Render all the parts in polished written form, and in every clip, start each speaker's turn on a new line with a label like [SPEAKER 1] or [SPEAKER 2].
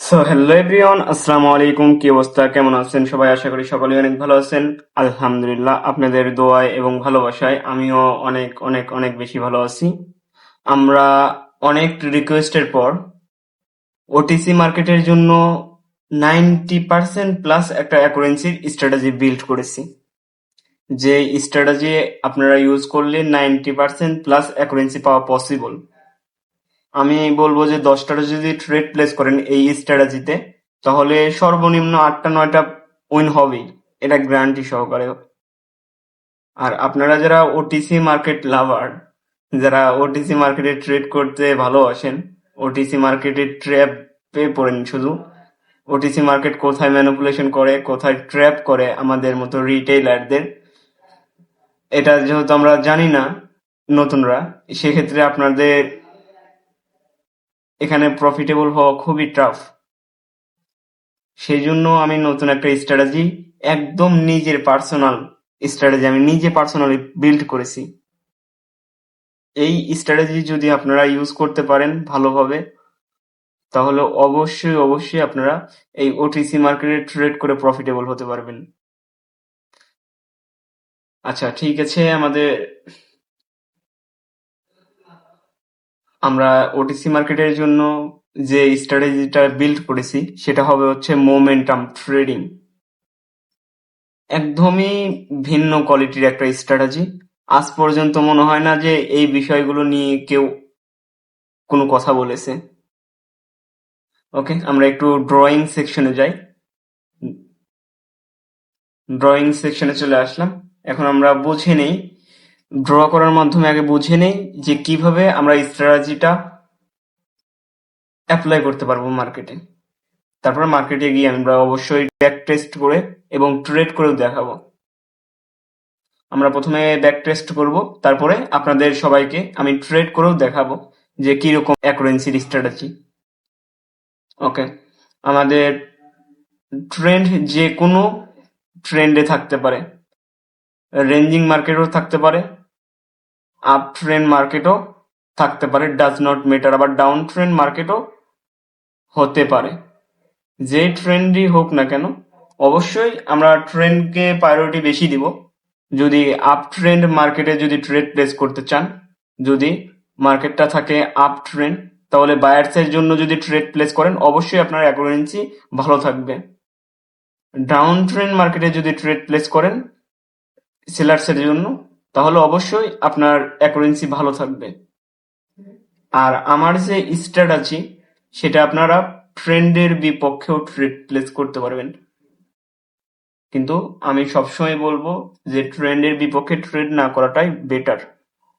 [SPEAKER 1] Hello everyone, আসসালামু আলাইকুম। কি অবস্থা, কেমন আছেন সবাই? আশা করি সকলেই অনেক ভালো আছেন। আলহামদুলিল্লাহ, আপনাদের দোয়ায় এবং ভালোবাসায় আমিও অনেক অনেক অনেক বেশি ভালো আছি। আমরা অনেক রিকোয়েস্টের পর ওটিসি মার্কেটের জন্য 90% প্লাস একটা অ্যাকুরেন্সির স্ট্র্যাটেজি বিল্ড করেছি। যে স্ট্র্যাটেজি আপনারা ইউজ করলে 90% প্লাস অ্যাকুরেন্সি পাওয়া পসিবল। আমি বলবো যে 10টা যদি ট্রেড প্লেস করেন এই স্ট্র্যাটেজিতে, তাহলে সর্বনিম্ন 8টা 9টা উইন হবেই, এটা গ্যারান্টি সহকারে। আর আপনারা যারা ওটিসি মার্কেট লাভার, যারা ওটিসি মার্কেটে ট্রেড করতে ভালোবাসেন, ওটিসি মার্কেটে ট্র্যাপে পড়েন শুধু। ওটিসি মার্কেট কোথায় ম্যানিপুলেশন করে, কোথায় ট্র্যাপ করে আমাদের মতো রিটেইলারদের, এটা যেহেতু আমরা জানি না নতুনরা, সেক্ষেত্রে আপনাদের এখানে প্রফিটেবল হওয়া খুবই টাফ। সেই জন্য আমি নতুন একটা স্ট্র্যাটেজি, একদম নিজের পার্সোনাল স্ট্র্যাটেজি আমি নিজে পার্সোনালি বিল্ড করেছি। এই স্ট্র্যাটেজি যদি আপনারা ইউজ করতে পারেন ভালোভাবে, তাহলে অবশ্যই অবশ্যই আপনারা এই ওটিসি মার্কেটে ট্রেড করে প্রফিটেবল হতে পারবেন। আচ্ছা, ঠিক আছে। আমরা ওটিসি মার্কেটের জন্য যে স্ট্র্যাটেজিটা বিল্ড করেছি সেটা হবে হচ্ছে মোমেন্টাম ট্রেডিং। একদমই ভিন্ন কোয়ালিটির একটা স্ট্র্যাটেজি। আজ পর্যন্ত মনে হয় না যে এই বিষয়গুলো নিয়ে কেউ কোনো কথা বলেছে। ওকে, আমরা একটু ড্রয়িং সেকশনে যাই। ড্রয়িং সেকশনে চলে আসলাম। এখন আমরা বুঝে নেই, ড্র করার মাধ্যমে আগে বুঝে নেই যে কিভাবে আমরা স্ট্র্যাটেজিটা অ্যাপ্লাই করতে পারবো মার্কেটে। তারপরে মার্কেটে গিয়ে আমরা অবশ্যই ব্যাক টেস্ট করে এবং ট্রেড করেও দেখাবো। আমরা প্রথমে ব্যাক টেস্ট করব, তারপরে আপনাদের সবাইকে আমি ট্রেড করেও দেখাবো যে কিরকম অ্যাকুরেন্সির স্ট্র্যাটেজি। ওকে, আমাদের ট্রেন্ড যে কোনো ট্রেন্ডে থাকতে পারে, রেঞ্জিং মার্কেটও থাকতে পারে, আপ ট্রেন্ড মার্কেটও থাকতে পারে, ডাজ নট ম্যাটার। আবার ডাউন ট্রেন্ড মার্কেটও হতে পারে। যে ট্রেন্ডই হোক না কেন, অবশ্যই আমরা ট্রেন্ডকে প্রায়োরিটি বেশি দিব। যদি আপ ট্রেন্ড মার্কেটে যদি ট্রেড প্লেস করতে চান, যদি মার্কেটটা থাকে আপ ট্রেন্ড, তাহলে বায়ার্সের জন্য যদি ট্রেড প্লেস করেন অবশ্যই আপনার অ্যাকুরেন্সি ভালো থাকবে। ডাউন ট্রেন্ড মার্কেটে যদি ট্রেড প্লেস করেন সেলার্সের জন্য, তাহলে অবশ্যই আপনার অ্যাকুরেন্সি ভালো থাকবে। আর আমার যে স্ট্র্যাটেজি সেটা আপনারা ট্রেন্ডের বিপক্ষেও ট্রেড প্লেস করতে পারবেন, কিন্তু আমি সবসময় বলবো যে ট্রেন্ডের বিপক্ষে ট্রেড না করাটাই বেটার।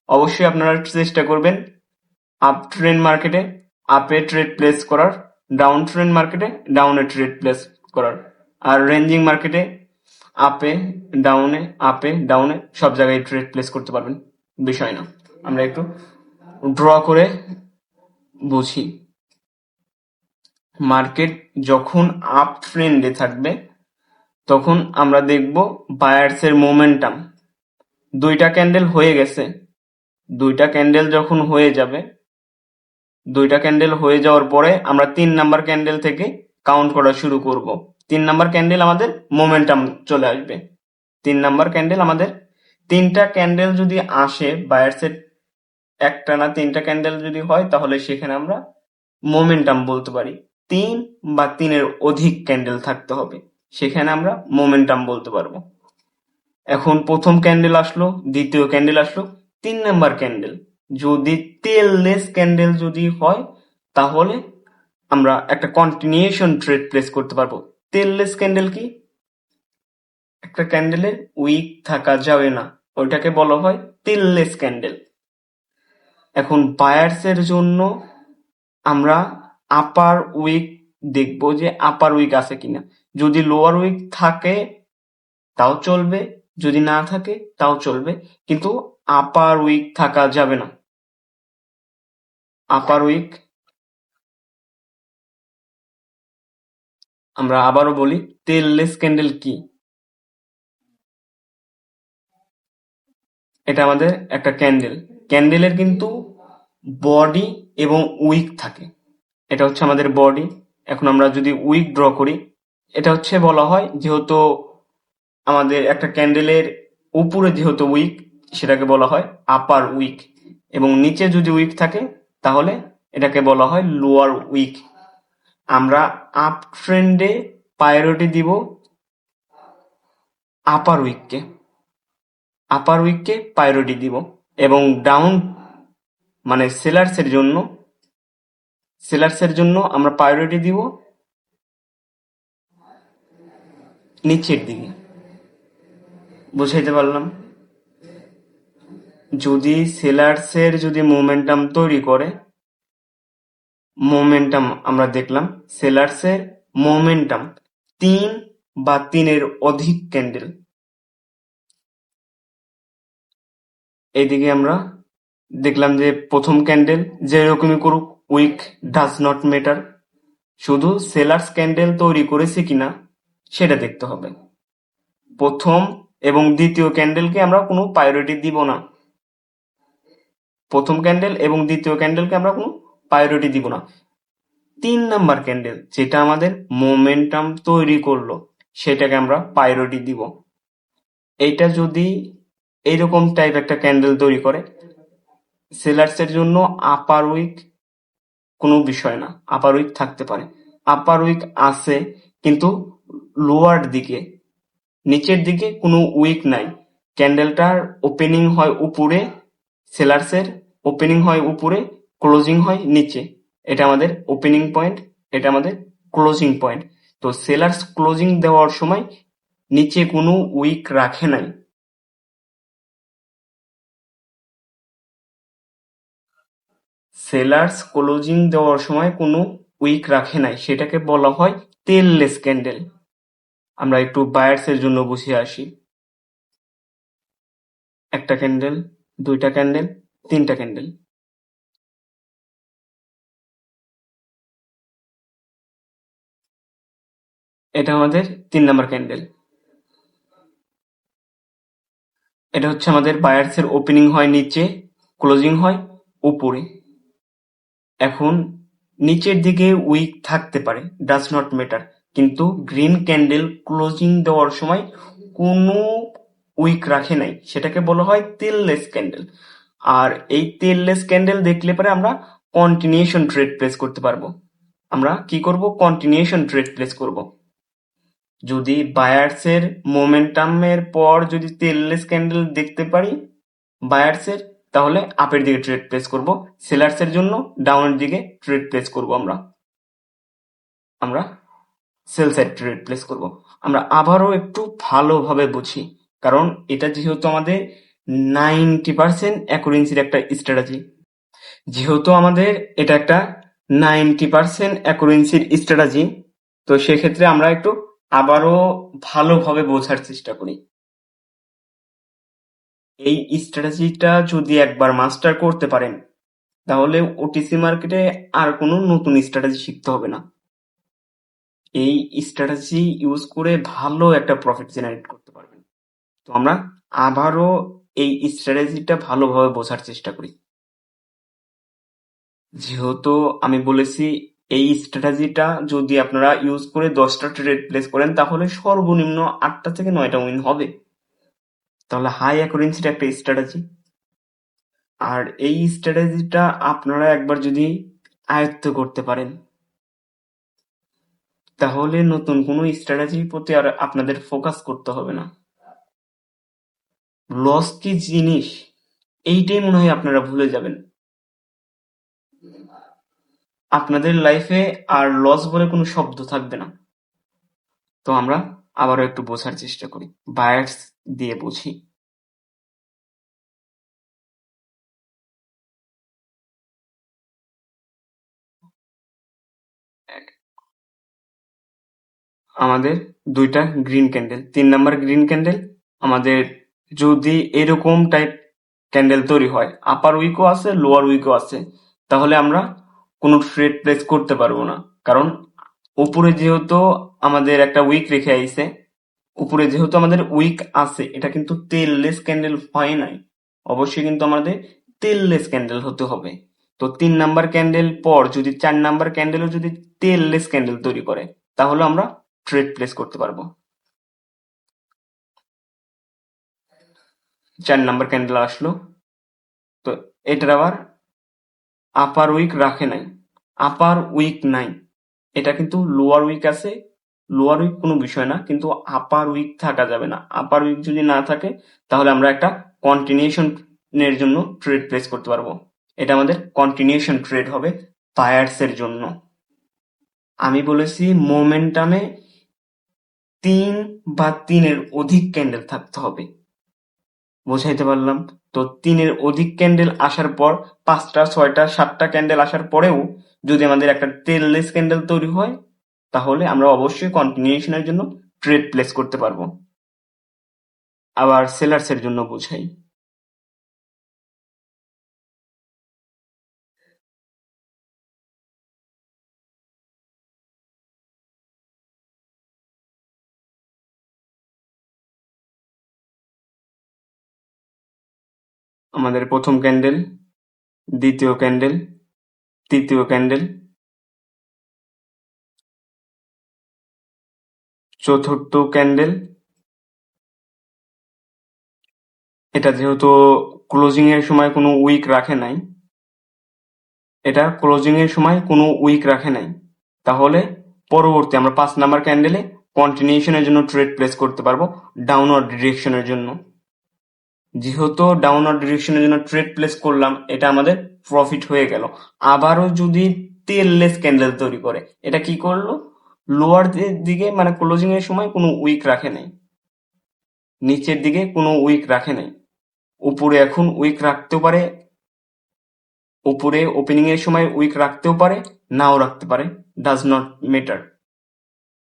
[SPEAKER 1] অবশ্যই আপনারা চেষ্টা করবেন আপ ট্রেন্ড মার্কেটে আপে ট্রেড প্লেস করার, ডাউন ট্রেন্ড মার্কেটে ডাউনে ট্রেড প্লেস করার। আর রেঞ্জিং মার্কেটে আপে ডাউনে, আপে ডাউনে সব জায়গায় ট্রেড প্লেস করতে পারবেন, বিষয় না। আমরা একটু ড্র করে বুঝি। মার্কেট যখন আপ ট্রেন্ডে থাকবে তখন আমরা দেখব বায়ার্সের মোমেন্টাম। দুইটা ক্যান্ডেল হয়ে গেছে, দুইটা ক্যান্ডেল যখন হয়ে যাবে, দুইটা ক্যান্ডেল হয়ে যাওয়ার পরে আমরা 3 নাম্বার ক্যান্ডেল থেকে কাউন্ট করা শুরু করব। 3 নাম্বার ক্যান্ডেল আমাদের মোমেন্টাম চলে আসবে। 3 নাম্বার ক্যান্ডেল আমাদের, তিনটা ক্যান্ডেল যদি আসে বায়ার্সের, একটা না তিনটা ক্যান্ডেল যদি হয়, তাহলে সেখানে আমরা মোমেন্টাম বলতে পারি। 3 বা 3-এর অধিক ক্যান্ডেল থাকতে হবে, সেখানে আমরা মোমেন্টাম বলতে পারবো। এখন প্রথম ক্যান্ডেল আসলো, দ্বিতীয় ক্যান্ডেল আসলো, 3 নাম্বার ক্যান্ডেল যদি তেললেস ক্যান্ডেল যদি হয়, তাহলে আমরা একটা কন্টিনিউশন ট্রেড প্লেস করতে পারবো। তেললেস ক্যান্ডেল কি? একটা ক্যান্ডেলের উইক থাকা যাবে না, ওইটাকে বলা হয় তেললেস ক্যান্ডেল। এখন বায়ার্সের জন্য আমরা আপার উইক দেখবো যে আপার উইক আছে কিনা। যদি লোয়ার উইক থাকে তাও চলবে, যদি না থাকে তাও চলবে, কিন্তু আপার উইক থাকা যাবে না। আপার উইক, আমরা আবারও বলি, তেললেস ক্যান্ডেল কি? এটা আমাদের একটা ক্যান্ডেল, ক্যান্ডেলের কিন্তু বডি এবং উইক থাকে। এটা হচ্ছে আমাদের বডি, এখন আমরা যদি উইক ড্র করি, এটা হচ্ছে বলা হয় যেহেতু আমাদের একটা ক্যান্ডেলের উপরে যেহেতু উইক, সেটাকে বলা হয় আপার উইক, এবং নিচে যদি উইক থাকে তাহলে এটাকে বলা হয় লোয়ার উইক। আমরা আপ ট্রেন্ডে প্রায়োরিটি দিব আপার উইককে, প্রায়োরিটি দিব, এবং ডাউন মানে সেলার্সের জন্য আমরা প্রায়োরিটি দিব নিচের দিকে। বুঝাইতে পারলাম? যদি সেলার্সের যদি মোমেন্টাম তৈরি করে, মোমেন্টাম আমরা দেখলাম সেলার্সের মোমেন্টাম 3 বা 3-এর অধিক ক্যান্ডেল, এইদিকে আমরা দেখলাম যে প্রথম ক্যান্ডেল যেরকমই করুক উইক ডাজ নট ম্যাটার, শুধু সেলার্স ক্যান্ডেল তৈরি করেছে কিনা সেটা দেখতে হবে। প্রথম এবং দ্বিতীয় ক্যান্ডেলকে আমরা কোনো প্রায়োরিটি দিব না। প্রথম ক্যান্ডেল এবং দ্বিতীয় ক্যান্ডেলকে আমরা কোনো প্রায়োরিটি দিব না। 3 নাম্বার ক্যান্ডেল যেটা আমাদের মোমেন্টাম তৈরি করলো সেটাকে আমরা প্রায়োরিটি দিব। এইটা যদি এইরকম টাইপ একটা ক্যান্ডেল তৈরি করে, সেলার্সের জন্য আপার উইক কোনো বিষয় না, আপার উইক থাকতে পারে। আপার উইক আছে কিন্তু লোয়ার দিকে, নিচের দিকে কোনো উইক নাই। ক্যান্ডেলটার ওপেনিং হয় উপরে, সেলার্সের ওপেনিং হয় উপরে, ক্লোজিং হয় নিচে। এটা আমাদের ওপেনিং পয়েন্ট, এটা আমাদের ক্লোজিং পয়েন্ট। তো সেলার্স ক্লোজিং দেওয়ার সময় নিচে কোনো উইক রাখে নাই। সেলার্স ক্লোজিং দেওয়ার সময় কোনো উইক রাখে নাই, সেটাকে বলা হয় টেললেস ক্যান্ডেল। আমরা একটু বায়ার্সের জন্য বুঝিয়ে আসি। একটা ক্যান্ডেল, দুইটা ক্যান্ডেল, তিনটা ক্যান্ডেল, এটা আমাদের 3 নাম্বার ক্যান্ডেল। এটা হচ্ছে আমাদের বায়ার্সের ওপেনিং হয় নিচে, ক্লোজিং হয় উপরে। এখন নিচের দিকে উইক থাকতে পারে, ডাজ নট ম্যাটার, কিন্তু গ্রিন ক্যান্ডেল ক্লোজিং দেওয়ার সময় কোনো উইক রাখে নাই, সেটাকে বলা হয় তেললেস ক্যান্ডেল। আর এই তেললেস ক্যান্ডেল দেখলে পরে আমরা কন্টিনিউশন ট্রেড প্লেস করতে পারবো। আমরা কি করব? কন্টিনিউশন ট্রেড প্লেস করব। যদি বায়ার্সের মোমেন্টামের পর যদি তেললেস ক্যান্ডেল দেখতে পারি বায়ার্সের, তাহলে আপের দিকে ট্রেড প্লেস করব। সেলার্সের জন্য ডাউনের দিকে ট্রেড প্লেস করব। আমরা সেল সাইড ট্রেড প্লেস করব। আমরা আবারও একটু ভালোভাবে বুঝি, কারণ এটা যেহেতু আমাদের 90% অ্যাকুরেন্সির একটা স্ট্র্যাটেজি, যেহেতু আমাদের এটা একটা 90% অ্যাকুরেন্সির স্ট্র্যাটেজি, তো সেক্ষেত্রে আমরা একটু আবারও ভালোভাবে বোঝার চেষ্টা করি। এই স্ট্র্যাটেজিটা যদি একবার মাস্টার করতে পারেন, তাহলে ওটিসি মার্কেটে আর কোনো নতুন স্ট্র্যাটেজি শিখতে হবে না। এই স্ট্র্যাটেজি ইউজ করে ভালো একটা প্রফিট জেনারেট করতে পারবেন। তো আমরা আবারও এই স্ট্র্যাটেজিটা ভালোভাবে বোঝার চেষ্টা করি। যেহেতু আমি বলেছি এই স্ট্র্যাটেজিটা যদি আপনারা ইউজ করে 10টা ট্রেড প্লেস করেন, তাহলে সর্বনিম্ন 8টা থেকে 9টা উইন হবে। তাহলে হাই অ্যাকুরেন্সির একটা স্ট্র্যাটেজি। আর এই স্ট্র্যাটেজিটা আপনারা একবার যদি আয়ত্ত করতে পারেন, তাহলে নতুন কোনো স্ট্র্যাটেজির প্রতি আর আপনাদের ফোকাস করতে হবে না। লস কি জিনিস এইটাই মনে হয় আপনারা ভুলে যাবেন। আপনাদের লাইফে আর লস বলে কোনো শব্দ থাকবে না। তো আমরা আবারও একটু বোঝার চেষ্টা করি, বায়ার্স দিয়ে বুঝি। আমাদের 2টা green candle, 3 number green candle. আমাদের যদি এরকম টাইপ ক্যান্ডেল তৈরি হয়, আপার উইকও আছে, লোয়ার উইকও আছে, তাহলে আমরা কোনো ট্রেড প্লেস করতে পারবো না। কারণ উপরে যেহেতু আমাদের একটা উইক রেখে আইছে, উপরে যেহেতু আমাদের উইক আছে, এটা কিন্তু তেললেস ক্যান্ডেল হয় নাই। অবশ্যই কিন্তু আমাদের তেললেস ক্যান্ডেল হতে হবে। তো 3 নাম্বার ক্যান্ডেল পর যদি 4 নাম্বার ক্যান্ডেলও যদি টেললেস ক্যান্ডেল তৈরি করে, তাহলে আমরা ট্রেড প্লেস করতে পারবো। 4 নাম্বার ক্যান্ডেল আসলো, তো এটার আবার আপার উইক রাখে নাই, আপার উইক নাই, এটা কিন্তু লোয়ার উইক আছে। লোয়ার উইক কোনো বিষয় না, কিন্তু আপার উইক থাকা যাবে না। আপার উইক যদি না থাকে, তাহলে আমরা একটা কন্টিনিউশন এর জন্য ট্রেড প্লেস করতে পারবো। এটা আমাদের কন্টিনিউশন ট্রেড হবে বায়ার্স এর জন্য। আমি বলেছি মোমেন্টামে 3 বা 3-এর অধিক ক্যান্ডেল থাকতে হবে, বোঝাইতে পারলাম? তো 3-এর অধিক ক্যান্ডেল আসার পর 5টা 6টা 7টা ক্যান্ডেল আসার পরেও যদি আমাদের একটা টেললেস ক্যান্ডেল তৈরি হয়, তাহলে আমরা অবশ্যই কন্টিনিউশনের জন্য ট্রেড প্লেস করতে পারবো। আবার সেলার্স এর জন্য বোঝাই। আমাদের প্রথম ক্যান্ডেল, দ্বিতীয় ক্যান্ডেল, তৃতীয় ক্যান্ডেল, চতুর্থ ক্যান্ডেল। এটা যেহেতু ক্লোজিং এর সময় কোনো উইক রাখে নাই, এটা ক্লোজিং এর সময় কোনো উইক রাখে নাই, তাহলে পরবর্তী আমরা 5 নাম্বার ক্যান্ডেলে কন্টিনিউশনের জন্য ট্রেড প্লেস করতে পারবো ডাউনওয়ার্ড ডিরেকশনের জন্য। যেহেতু ডাউনওয়ার্ড ডিরেকশনের জন্য ট্রেড প্লেস করলাম, এটা আমাদের প্রফিট হয়ে গেল। আবারও যদি টেললেস ক্যান্ডেল তৈরি করে, এটা কি করলো? লোয়ার দিকে মানে ক্লোজিং এর সময় কোনো উইক রাখে নাই, নিচের দিকে কোনো উইক রাখে নাই, উপরে এখন উইক রাখতেও পারে, উপরে ওপেনিং এর সময় উইক রাখতেও পারে, নাও রাখতে পারে, ডাজ নট ম্যাটার।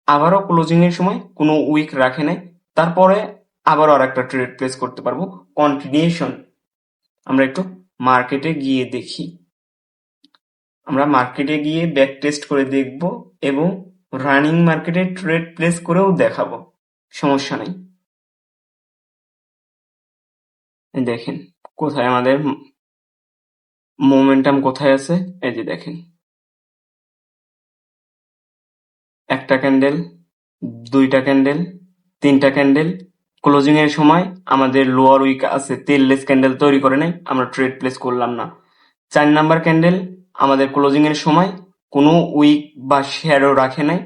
[SPEAKER 1] আবারও ক্লোজিং এর সময় কোনো উইক রাখে নাই, তারপরে আবারও আর একটা ট্রেড প্লেস করতে পারবো কন্টিনিউশন। আমরা একটু মার্কেটে গিয়ে দেখি, আমরা মার্কেটে গিয়ে ব্যাক টেস্ট করে দেখব এবং রানিং মার্কেটে ট্রেড প্লেস করেও দেখাবো, সমস্যা নেই। দেখেন কোথায় আমাদের মোমেন্টাম কোথায় আছে, এই যে দেখেন, একটা ক্যান্ডেল, দুইটা ক্যান্ডেল, তিনটা ক্যান্ডেল, ক্লোজিং এর সময় আমাদের লোয়ার উইক আছে, টেললেস ক্যান্ডেল তৈরি করে নাই, আমরা ট্রেড প্লেস করলাম না। 4 নাম্বার ক্যান্ডেল আমাদের ক্লোজিং এর সময় কোনো উইক বা শ্যাডো রাখে নাই,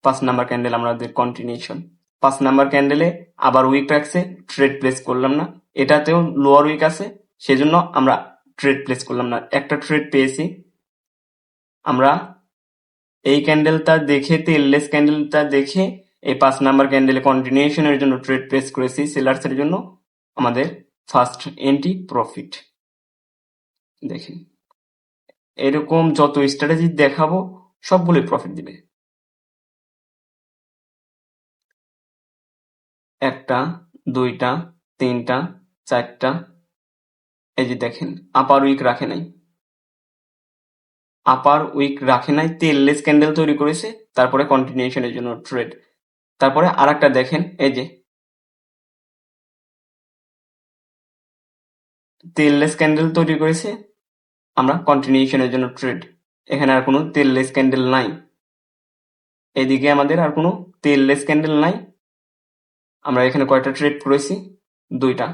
[SPEAKER 1] 5 নাম্বার ক্যান্ডেল আমাদের কন্টিনিউশন। 5 নাম্বার ক্যান্ডেলে আবার উইক রাখছে, ট্রেড প্লেস করলাম না। এটাতেও লোয়ার উইক আছে, সেজন্য আমরা ট্রেড প্লেস করলাম না। একটা ট্রেড পেয়েছি আমরা, এই ক্যান্ডেলটা দেখে, টেললেস ক্যান্ডেলটা দেখে এই 5 নাম্বার ক্যান্ডেলে কন্টিনিউশনের জন্য ট্রেড প্লেস করেছি সেলার্স এর জন্য। আমাদের ফার্স্ট এন্ট্রি প্রফিট। দেখেন এরকম যত স্ট্র্যাটেজি দেখাবো সবগুলোই প্রফিট দিবে। একটা, দুইটা, তিনটা, চারটা, এই যে দেখেন আপার উইক রাখে নাই, আপার উইক রাখে নাই, টেললেস ক্যান্ডেল তৈরি করেছে, তারপরে কন্টিনিউশনের জন্য ট্রেড। তারপরে আরেকটা দেখেন, এই যে টেললেস ক্যান্ডেল তৈরি করেছে, আমরা কন্টিনিউশনের জন্য ট্রেড। এখানে আর কোনো টেললেস ক্যান্ডেল নাই, এদিকে আমাদের আর কোনো টেললেস ক্যান্ডেল নাই। আমরা এখানে কয়টা ট্রেড করেছি? দুইটা।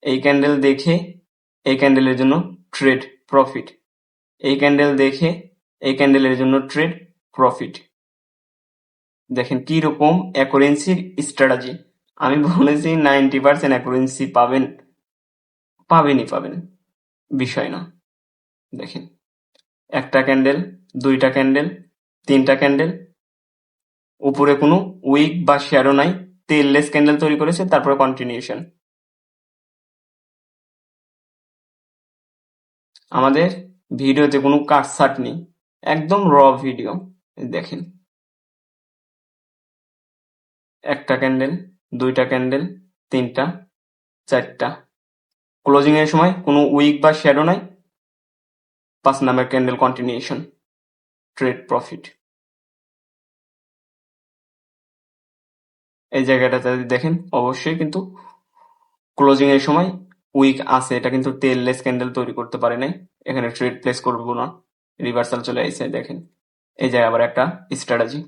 [SPEAKER 1] এই ক্যান্ডেল দেখে এই ক্যান্ডেলের জন্য ট্রেড প্রফিট, এই ক্যান্ডেল দেখে এই ক্যান্ডেলের জন্য ট্রেড প্রফিট। দেখেন কি রকম অ্যাকুরেন্সির স্ট্র্যাটেজি। আমি বলেছি 90% অ্যাকুরেন্সি পাবেন, পাবেন, বিষয় না। দেখেন একটা ক্যান্ডেল, দুইটা ক্যান্ডেল, তিনটা ক্যান্ডেল, উপরে কোনো উইক বা শ্যাডো নাই, টেললেস ক্যান্ডেল তৈরি করেছে, তারপরে কন্টিনিউশন। আমাদের ভিডিওতে কোনো কাটছাট নেই, একদম র ভিডিও। দেখেন একটা ক্যান্ডেল, দুইটা ক্যান্ডেল, তিনটা, চারটা, ক্লোজিং এর সময় কোনো উইক বা শ্যাডো নাই, 5 number candle continuation, trade profit. এই জায়গাটাতে দেখেন অবশ্যই কিন্তু ক্লোজিং এর সময় উইক আছে, এটা কিন্তু টেললেস ক্যান্ডেল তৈরি করতে পারে নাই। এখানে ট্রেড প্লেস করবো না, রিভার্সাল চলে আসছে। দেখেন এই যে আবার একটা strategy,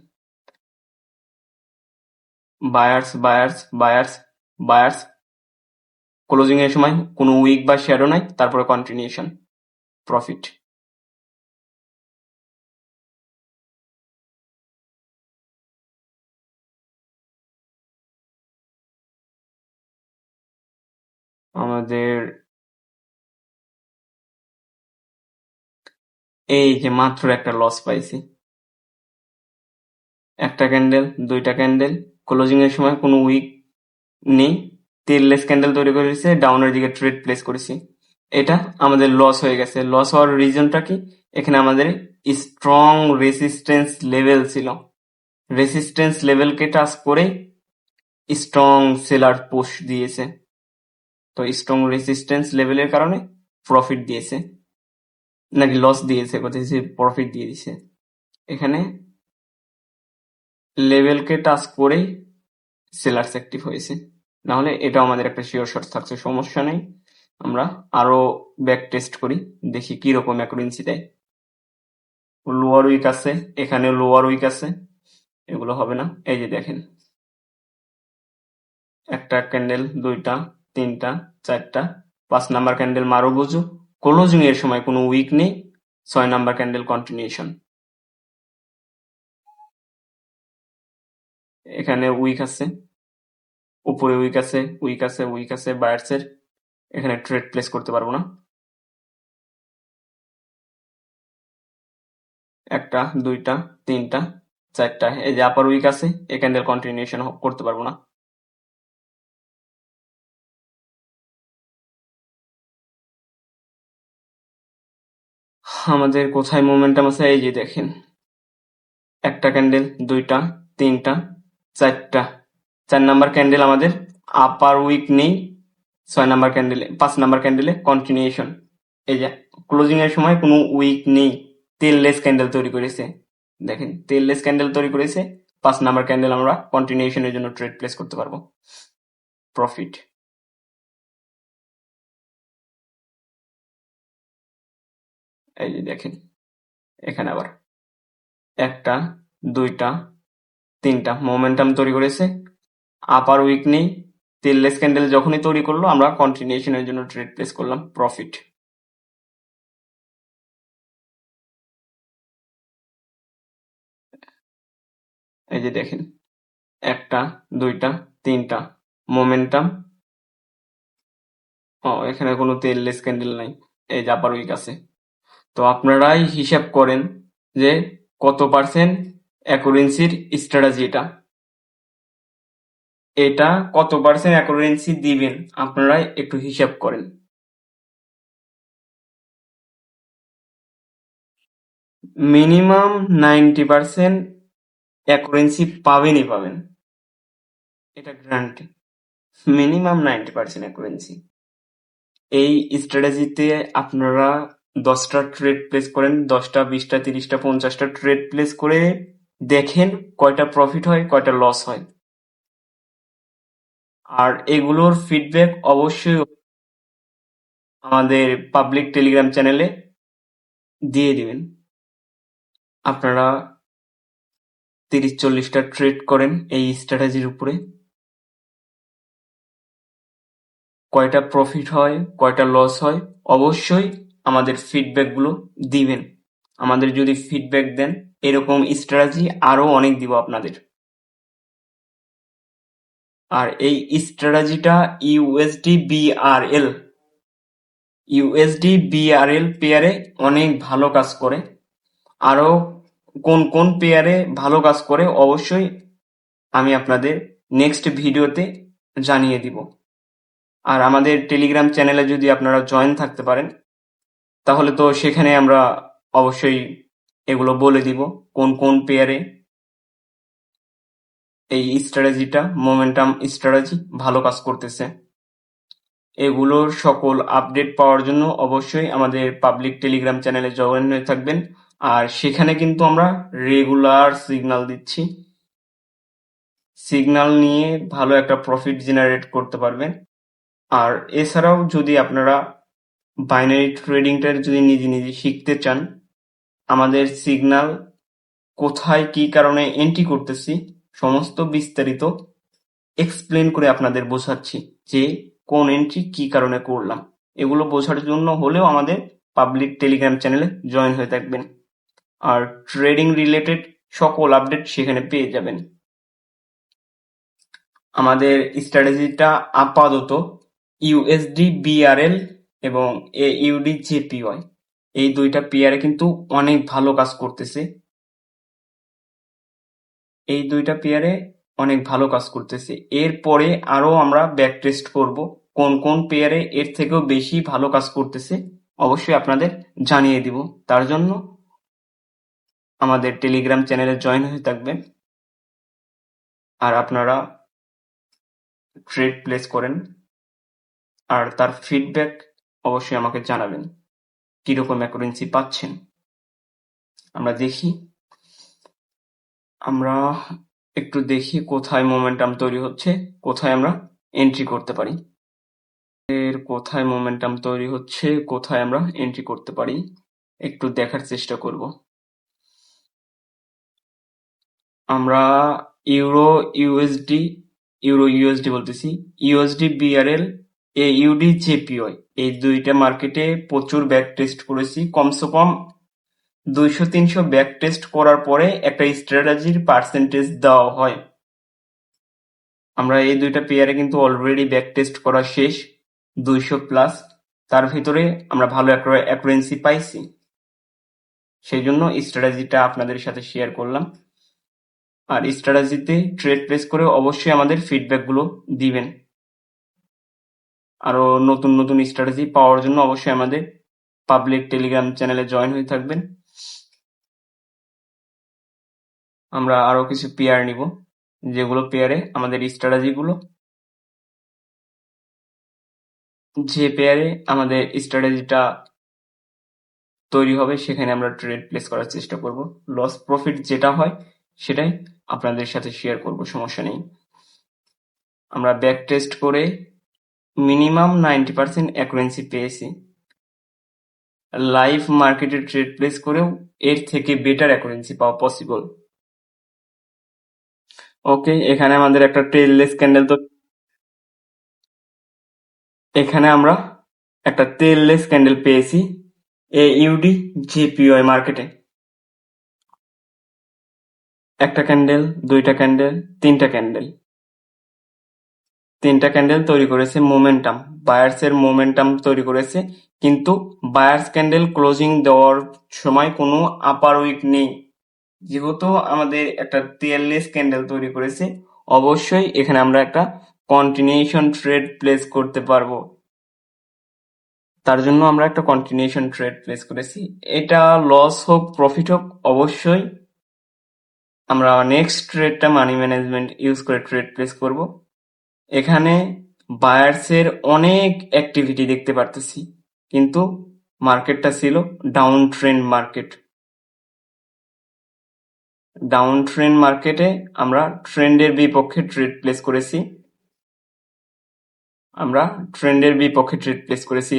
[SPEAKER 1] buyers buyers buyers buyers, closing এর সময় কোনো উইক বা শ্যাডো নাই, তারপরে কন্টিনিউশন, প্রফিট। আমাদের এই যে মাত্র একটা লস পাইছি, একটা ক্যান্ডেল, দুইটা ক্যান্ডেল, ক্লোজিং এর সময় কোনো উইক নেই, টেললেস ক্যান্ডেল তৈরি করেছে, ডাউনের দিকে ট্রেড প্লেস করেছি, এটা আমাদের লস হয়ে গেছে। লস হওয়ার রিজনটা কি? এখানে আমাদের স্ট্রং রেসিস্টেন্স লেভেল ছিল, রেসিস্টেন্স লেভেলকে টাচ করে স্ট্রং সেলার পুশ দিয়েছে, তো স্ট্রং রেসিস্টেন্স লেভেলের কারণে প্রফিট দিয়েছে, নাকি লস দিয়েছে, কোথায় প্রফিট দিয়ে দিছে। এখানে লেভেলকে টাচ করেই সেলার্স অ্যাক্টিভ হয়েছে, না হলে এটাও আমাদের একটা শিওর শর্ট থাকছে। সমস্যা নেই, আমরা আরো ব্যাক টেস্ট করি, দেখি কি রকম অ্যাকুরেন্সি দেয়। লোয়ার উইক আছে, এখানে লোয়ার উইক আছে, এগুলো হবে না। এই যে দেখেন, একটা ক্যান্ডেল, দুইটা, তিনটা, চারটা, 5 নাম্বার ক্যান্ডেল মারুবুজু, ক্লোজিং এর সময় কোনো উইক নেই, 6 নাম্বার ক্যান্ডেল কন্টিনিউশন। এখানে উইক আছে, উপরে উইক আছে, উইক আছে, উইক আছে বায়ার্সের, এখানে ট্রেড প্লেস করতে পারবো না। একটা, দুইটা, তিনটা, চারটা, এই যে আপার উইক আছে, এই ক্যান্ডেল কন্টিনিউশন করতে পারবো না। আমাদের কোথায় মোমেন্টাম আছে? এই যে দেখেন, একটা ক্যান্ডেল, দুইটা, তিনটা, চারটা, 4 নাম্বার ক্যান্ডেল আমাদের আপার উইক নেই, 6 নাম্বার ক্যান্ডেলে, 5 নাম্বার ক্যান্ডেলে কন্টিনিউশন। এই যে ক্লোজিং এর সময় কোনো উইক নেই, টেললেস ক্যান্ডেল তৈরি করেছে, দেখেন টেললেস ক্যান্ডেল তৈরি করেছে, 5 নাম্বার ক্যান্ডেল আমরা কন্টিনিউশনের জন্য ট্রেড প্লেস করতে পারবো, প্রফিট। এই যে দেখেন, এখানে আবার একটা, দুইটা, তিনটা মোমেন্টাম তৈরি করেছে, আপার উইক নেই, টেললেস ক্যান্ডেল যখনই তৈরি করলো আমরা কন্টিনিউশনের জন্য ট্রেড প্লেস করলাম, প্রফিট। এই যে দেখেন, একটা, দুইটা, তিনটা, মোমেন্টাম, এখানে কোনো টেললেস ক্যান্ডেল নাই, এই যে আপার উইক আছে। তো আপনারাই হিসাব করেন যে কত পার্সেন্ট অ্যাকুরেন্সির স্ট্র্যাটেজি এটা, এটা কত পার্সেন্ট অ্যাকুরেন্সি দিবেন, আপনারাই একটু হিসাব করেন। মিনিমাম 90% অ্যাকুরেন্সি পাবেনই পাবেন, এটা গ্যারান্টি। মিনিমাম 90% অ্যাকুরেন্সি। এই স্ট্র্যাটেজিতে আপনারা 10টা ট্রেড প্লেস করেন, 10টা, 20টা, 30টা, 50টা ট্রেড প্লেস করে দেখেন কয়টা প্রফিট হয়, কয়টা লস হয়। আর এগুলোর ফিডব্যাক অবশ্যই আমাদের পাবলিক টেলিগ্রাম চ্যানেলে দিয়ে দিবেন। আপনারা 30-40টা ট্রেড করেন এই স্ট্র্যাটেজির উপরে, কয়টা প্রফিট হয়, কয়টা লস হয়, অবশ্যই আমাদের ফিডব্যাকগুলো দিবেন। আমাদের যদি ফিডব্যাক দেন, এরকম স্ট্র্যাটেজি আরো অনেক দিব আপনাদের। আর এই স্ট্র্যাটেজিটা ইউএসডি বিআরএল পেয়ারে অনেক ভালো কাজ করে। আরো কোন কোন পেয়ারে ভালো কাজ করে অবশ্যই আমি আপনাদের নেক্সট ভিডিওতে জানিয়ে দিব। আর আমাদের টেলিগ্রাম চ্যানেলে যদি আপনারা জয়েন থাকতে পারেন, তাহলে তো সেখানে আমরা অবশ্যই এগুলো বলে দিব কোন কোন পেয়ারে এই স্ট্র্যাটেজিটা, মোমেন্টাম স্ট্র্যাটেজি ভালো কাজ করতেছে। এগুলোর সকল আপডেট পাওয়ার জন্য অবশ্যই আমাদের পাবলিক টেলিগ্রাম চ্যানেলে জয়েন হয়ে থাকবেন। আর সেখানে কিন্তু আমরা রেগুলার সিগন্যাল দিচ্ছি, সিগন্যাল নিয়ে ভালো একটা প্রফিট জেনারেট করতে পারবেন। আর এছাড়াও যদি আপনারা বাইনারি ট্রেডিংটা যদি নিজে শিখতে চান, আমাদের সিগন্যাল কোথায় কি কারণে এন্ট্রি করতেছি সমস্ত বিস্তারিত এক্সপ্লেন করে আপনাদের বোঝাচ্ছি যে কোন এন্ট্রি কি কারণে করলাম। এগুলো বোঝার জন্য হলেও আমাদের পাবলিক টেলিগ্রাম চ্যানেলে জয়েন হয়ে থাকবেন, আর ট্রেডিং রিলেটেড সকল আপডেট সেখানে পেয়ে যাবেন। আমাদের স্ট্র্যাটেজিটা আপাতত ইউএসডি বিআরএল এবং এইউডি জেপিওয়াই, এই দুইটা পেয়ারে কিন্তু অনেক ভালো কাজ করতেছে। এরপরে আরো আমরা ব্যাক টেস্ট করব কোন কোন পেয়ারে এর থেকেও বেশি ভালো কাজ করতেছে, অবশ্যই আপনাদের জানিয়ে দিব। তার জন্য আমাদের টেলিগ্রাম চ্যানেলে জয়েন হয়ে থাকবেন, আর আপনারা ট্রেড প্লেস করেন, আর তার ফিডব্যাক অবশ্যই আমাকে জানাবেন কিরকম অ্যাকুরেন্সি পাচ্ছেন। আমরা একটু দেখি কোথায় মোমেন্টাম তৈরি হচ্ছে, কোথায় আমরা এন্ট্রি করতে পারি। একটু দেখার চেষ্টা করব। আমরা ইউএসডি বিআরএল, এইউডি জেপিওয়াই এই দুইটা মার্কেটে প্রচুর ব্যাক টেস্ট করেছি। কমসে কম 200-300 ব্যাক টেস্ট করার পরে একটা স্ট্র্যাটেজির পার্সেন্টেজ দেওয়া হয়। আমরা এই দুইটা পেয়ারে কিন্তু অলরেডি ব্যাক টেস্ট করা শেষ, 200+। তার ভিতরে আমরা ভালো অ্যাকুরেন্সি পাইছি, সেই জন্য স্ট্র্যাটেজিটা আপনাদের সাথে শেয়ার করলাম। আর স্ট্র্যাটেজিতে ট্রেড প্লেস করে অবশ্যই আমাদের ফিডব্যাক গুলো দিবেন। আরো নতুন নতুন স্ট্র্যাটেজি পাওয়ার জন্য অবশ্যই আমাদের পাবলিক টেলিগ্রাম চ্যানেলে জয়েন হয়ে থাকবেন। আমরা আরো কিছু পেয়ার নিব, যেগুলো পেয়ারে আমাদের স্ট্র্যাটেজিটা তৈরি হবে সেখানে আমরা ট্রেড প্লেস করার চেষ্টা করব। লস প্রফিট যেটা হয় সেটাই আপনাদের সাথে শেয়ার করব, সমস্যা নেই। আমরা ব্যাক টেস্ট করে মিনিমাম 90% অ্যাকুরেন্সি পেয়েছি। লাইভ মার্কেটে ট্রেড প্লেস করেও এর থেকে বেটার অ্যাকুরেন্সি পাওয়া পসিবল। ওকে, এখানে আমাদের একটা টেইললেস ক্যান্ডেল, তো এখানে আমরা একটা টেইললেস ক্যান্ডেল পেয়েছি এইউডি জেপিওয়াই মার্কেটে। একটা ক্যান্ডেল, দুইটা ক্যান্ডেল, তিনটা ক্যান্ডেল তৈরি করেছে মোমেন্টাম, বায়ার্সের মোমেন্টাম তৈরি করেছে, কিন্তু বায়ার্স ক্যান্ডেল ক্লোজিং দেওয়ার সময় কোনো আপার উইক নেই। যেহেতু আমাদের একটা টেইললেস ক্যান্ডেল তৈরি করেছে, অবশ্যই এখানে আমরা একটা কন্টিনিউশন ট্রেড প্লেস করতে পারবো। তার জন্য আমরা একটা কন্টিনিউশন ট্রেড প্লেস করেছি। এটা লস হোক প্রফিট হোক, অবশ্যই আমরা নেক্সট ট্রেডটা মানি ম্যানেজমেন্ট ইউজ করে ট্রেড প্লেস করব। এখানে বায়ার্সের অনেক অ্যাক্টিভিটি দেখতে পারতেছি, কিন্তু মার্কেটটা ছিল ডাউন ট্রেন্ড মার্কেটে আমরা ট্রেন্ডের বিপক্ষে ট্রেড প্লেস করেছি।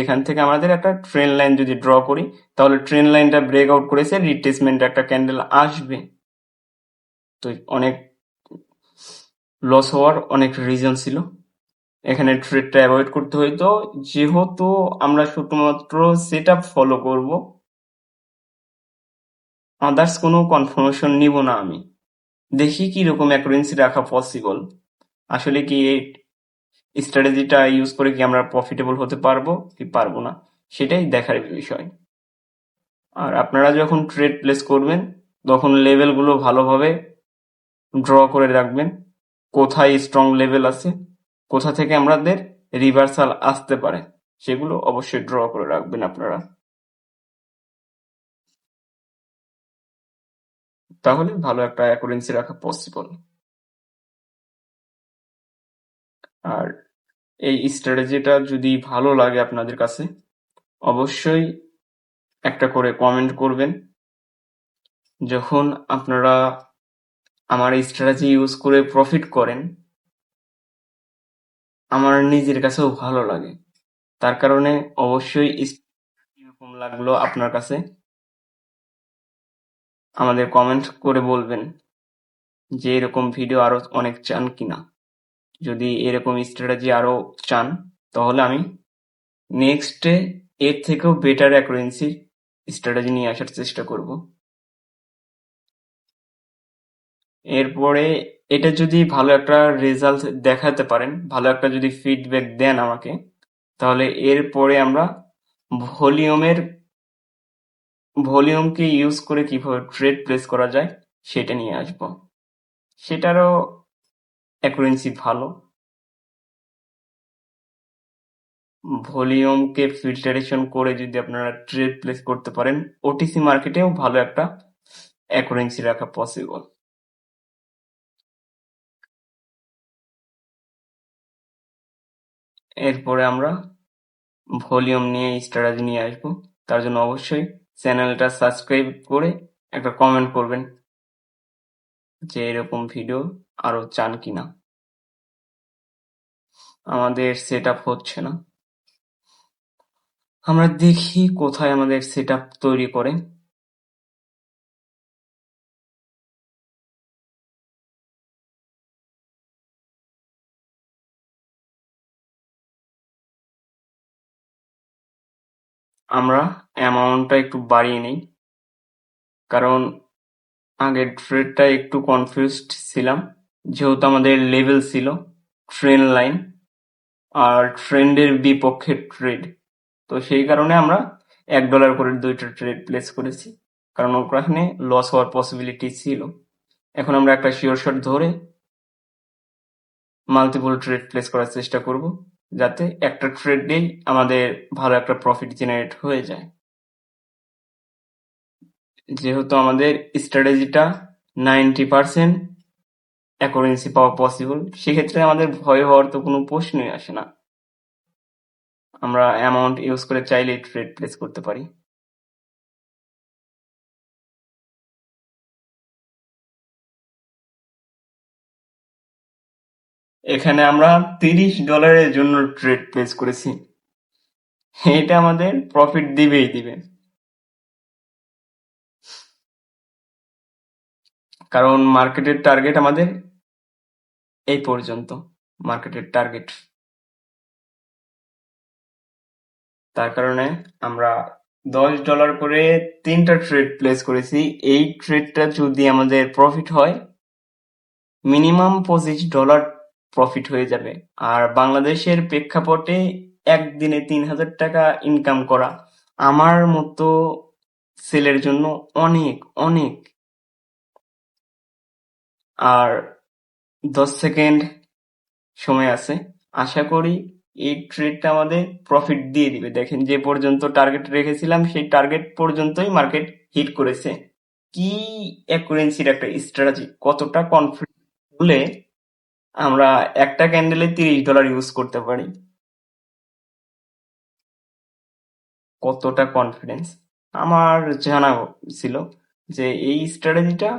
[SPEAKER 1] এখান থেকে আমাদের একটা ট্রেন্ড লাইন যদি ড্র করি, তাহলে ট্রেন্ড লাইনটা ব্রেক আউট করেছে, রিট্রেসমেন্ট একটা ক্যান্ডেল আসবে। তো অনেক লস হওয়ার অনেক রিজন ছিল, এখানে ট্রেডটা অ্যাভয়েড করতে হইতো। যেহেতু আমরা শুধুমাত্র সেটআপ ফলো করব, আদার্স কোনো কনফার্মেশন নিব না। আমি দেখি কি রকম অ্যাকুরেন্সি রাখা পসিবল, আসলে কি এই স্ট্র্যাটেজিটা ইউজ করে কি আমরা প্রফিটেবল হতে পারবো কি পারবো না, সেটাই দেখার বিষয়। আর আপনারা যখন ট্রেড প্লেস করবেন, তখন লেভেলগুলো ভালোভাবে ড্র করে রাখবেন, কোথায় স্ট্রং লেভেল আছে, কোথা থেকে আমাদের রিভার্সাল আসতে পারে, সেগুলো অবশ্যই ড্র করে রাখবেন আপনারা, তাহলে ভালো একটা অ্যাকুরেন্সি রাখা পসিবল। আর এই স্ট্র্যাটেজিটা যদি ভালো লাগে আপনাদের কাছে, অবশ্যই একটা করে কমেন্ট করবেন। যখন আপনারা আমার এই স্ট্র্যাটেজি ইউজ করে প্রফিট করেন, আমার নিজের কাছেও ভালো লাগে। তার কারণে অবশ্যই কিরকম লাগলো আপনার কাছে আমাদের কমেন্ট করে বলবেন যে এরকম ভিডিও আরো অনেক চান কিনা। যদি এরকম স্ট্র্যাটেজি আরো চান তাহলে আমি নেক্সটে এর থেকেও বেটার অ্যাকুরেন্সি স্ট্র্যাটেজি নিয়ে আসার চেষ্টা করব। এরপরে এটা যদি ভালো একটা রেজাল্ট দেখাতে পারেন, ভালো একটা যদি ফিডব্যাক দেন আমাকে, তাহলে এরপরে আমরা ভলিউমের ভলিউমকে ইউজ করে কিভাবে ট্রেড প্লেস করা যায় সেটা নিয়ে আসব। সেটারও অ্যাকুরেন্সি ভালো। ভলিউমকে ফিল্টারেশন করে যদি আপনারা ট্রেড প্লেস করতে পারেন, ওটিসি মার্কেটেও ভালো একটা অ্যাকুরেন্সি রাখা পসিবল। এরপরে আমরা ভলিউম নিয়ে স্ট্র্যাটেজি নিয়ে আসবো। তার জন্য অবশ্যই চ্যানেলটা সাবস্ক্রাইব করে একটা কমেন্ট করবেন যে এরকম ভিডিও আরো চান কিনা। আমাদের সেট আপ হচ্ছে না, আমরা দেখি কোথায় আমাদের সেট আপ তৈরি করে। আমরা অ্যামাউন্টটা একটু বাড়িয়ে নিই, কারণ আগের ট্রেডটা একটু কনফিউজড ছিলাম, যেহেতু আমাদের লেভেল ছিল ট্রেন্ড লাইন আর ট্রেন্ডের বিপক্ষে ট্রেড, তো সেই কারণে আমরা $1 করে দুইটা ট্রেড প্লেস করেছি, কারণ ওখানে লস হওয়ার পসিবিলিটি ছিল। এখন আমরা একটা শিওর শট ধরে মাল্টিপল ট্রেড প্লেস করার চেষ্টা করব, যাতে একটা ট্রেডেই আমাদের ভালো একটা প্রফিট জেনারেট হয়ে যায়। যেহেতু আমাদের স্ট্র্যাটেজিটা 90% অ্যাকুরেন্সি পাওয়া পসিবল, সেক্ষেত্রে আমাদের ভয় হওয়ার তো কোনো প্রশ্নই আসে না। আমরা অ্যামাউন্ট ইউজ করে চাইলেই ট্রেড প্লেস করতে পারি। এখানে আমরা $30 জন্য ট্রেড প্লেস করেছি, এটা আমাদের প্রফিট দিবেই দিবে, কারণ মার্কেটের টার্গেট আমাদের এই পর্যন্ত। মার্কেটের টার্গেট, তার কারণে আমরা $10 করে 3টা ট্রেড প্লেস করেছি। এই ট্রেডটা যদি আমাদের প্রফিট হয়, মিনিমাম $25 প্রফিট হয়ে যাবে। আর বাংলাদেশের প্রেক্ষাপটে একদিনে $3000 ইনকাম করা আমার মতো সেলের জন্য অনেক অনেক। আর 10 সেকেন্ড সময় আছে, আশা করি এই ট্রেডটা আমাদের প্রফিট দিয়ে দিবে। দেখেন, যে পর্যন্ত টার্গেট রেখেছিলাম সেই টার্গেট পর্যন্তই মার্কেট হিট করেছে। কি অ্যাকুরেন্সির একটা স্ট্র্যাটেজি! কতটা কনফিডেন্ট হলে আমরা একটা ক্যান্ডেলে $30 ইউজ করতে পারি, কতটা কনফিডেন্স! আমার জানা ছিল যে এই স্ট্র্যাটেজিটা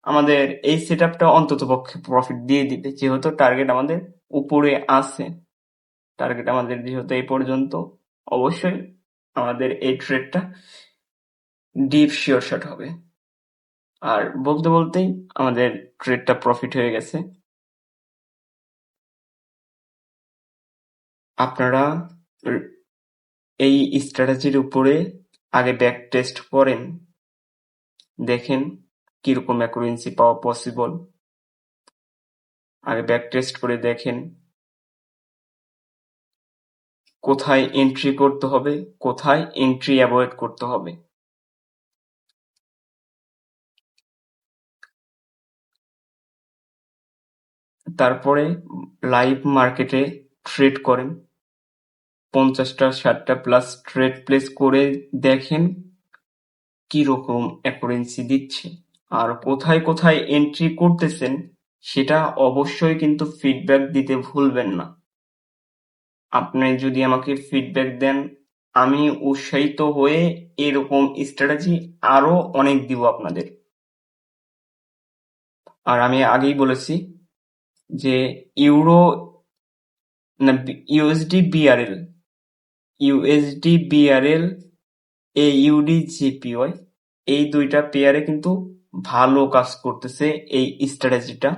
[SPEAKER 1] আমাদের এই সেট আপটা অন্তত পক্ষে প্রফিট দিয়ে দিবে, যেহেতু টার্গেট আমাদের উপরে আছে। টার্গেট আমাদের যেহেতু এই পর্যন্ত, অবশ্যই আমাদের এই ট্রেডটা ডিপ শিওর শট হবে। আর বলতে বলতেই আমাদের ট্রেডটা প্রফিট হয়ে গেছে। আপনারা এই স্ট্র্যাটেজির উপরে আগে ব্যাক টেস্ট করেন, দেখেন কিরকম অ্যাকুরেন্সি পাওয়া পসিবল। আগে ব্যাক টেস্ট করে দেখেন কোথায় এন্ট্রি করতে হবে, কোথায় এন্ট্রি অ্যাভয়েড করতে হবে। তারপরে লাইভ মার্কেটে ট্রেড করেন, 50টা 60টা প্লাস ট্রেড প্লেস করে দেখেন কিরকম অ্যাকুরেন্সি দিচ্ছে আর কোথায় কোথায় এন্ট্রি করতেছেন, সেটা অবশ্যই কিন্তু ফিডব্যাক দিতে ভুলবেন না। আপনি যদি আমাকে ফিডব্যাক দেন, আমি উৎসাহিত হয়ে এরকম স্ট্র্যাটেজি আরো অনেক দিব আপনাদের। আর আমি আগেই বলেছি যে ইউরো না, USD BRL, USD BRL, AUD JPY, এই দুইটা পেয়ারে কিন্তু ভালো কাজ করতেছে এই স্ট্র্যাটেজিটা।